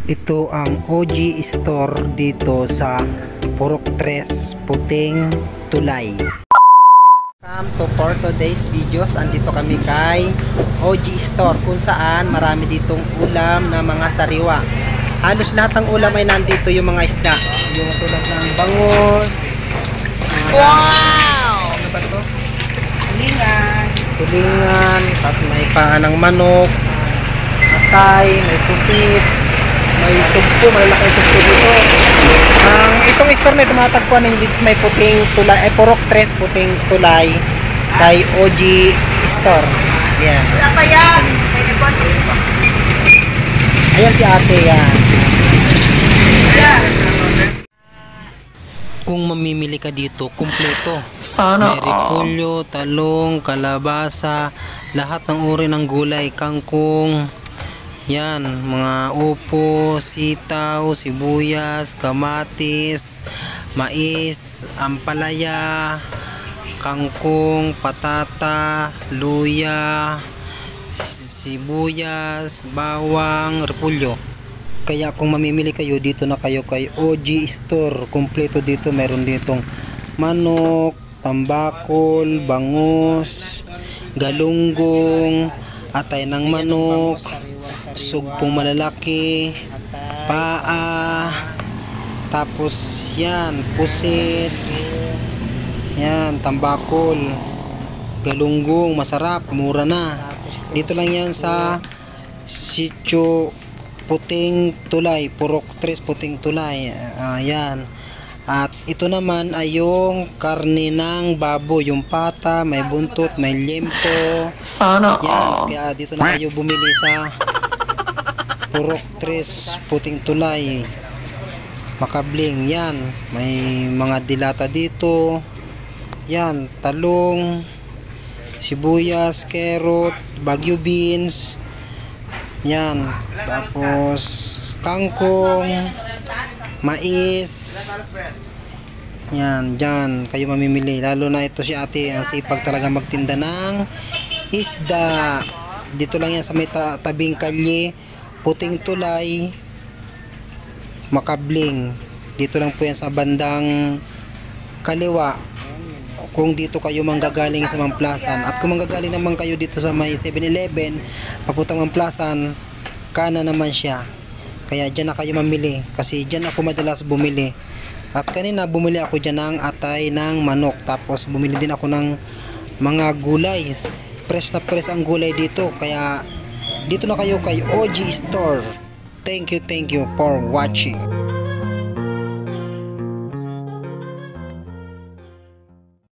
Ito ang OG store dito sa Purok 3, Puting Tulay. Welcome to for today's videos. Andito kami kay OG store kung saan marami ditong ulam na mga sariwa. Halos lahat ng ulam ay nandito, yung mga isda. Yung tulad ng bangus. Wow! Ano ba ito? Tulingan. Tapos may paa ng manok. Atay, may pusit. May sugpo, malalaki sugpo dito. Itong store na ito matatagpuan hindi may Puting Tulay, Purok 3 Puting Tulay kay OG store. Yan. Wala pa yan! Ayan si ate yan. Kung mamimili ka dito, kumpleto. Sana may repolyo, talong, kalabasa, lahat ng uri ng gulay, kangkong. Yan, mga upo, sitaw, sibuyas, kamatis, mais, ampalaya, kangkong, patata, luya, sibuyas, bawang, repolyo. Kaya kung mamimili kayo, dito na kayo kay OG Store. Kompleto dito, meron ditong manok, tambakol, bangus, galunggong, atay ng manok, sugpong malalaki, paa, tapos yan, pusit, yan, tambakol, galunggong, masarap, mura na. Dito lang yan sa Sitio Puting Tulay, Purok 3 Puting Tulay. Yan. At ito naman ay yung karne ng baboy, yung pata, may buntot, may limpo. Sana yan, kaya dito na kayo bumili sa Purok 3 Puting Tulay. Makabling yan, may mga dilata dito. Yan, talong, sibuyas, carrot, bagyo beans. Yan, tapos kangkong, mais. Yan, dyan kayo mamimili. Lalo na ito si ate, ang sipag talaga magtinda ng isda. Dito lang yan sa may tabing kalye, Puting Tulay, Makabling. Dito lang po yan sa bandang kaliwa kung dito kayo manggagaling sa Mamplasan. At kung manggagaling naman kayo dito sa may 7-Eleven papuntang Mamplasan, kana naman siya. Kaya dyan na kayo mamili, kasi dyan ako madalas bumili. At kanina bumili ako dyan ng atay ng manok, tapos bumili din ako ng mga gulay. Fresh na fresh ang gulay dito. Kaya dito na kayo kay OG Store. Thank you for watching.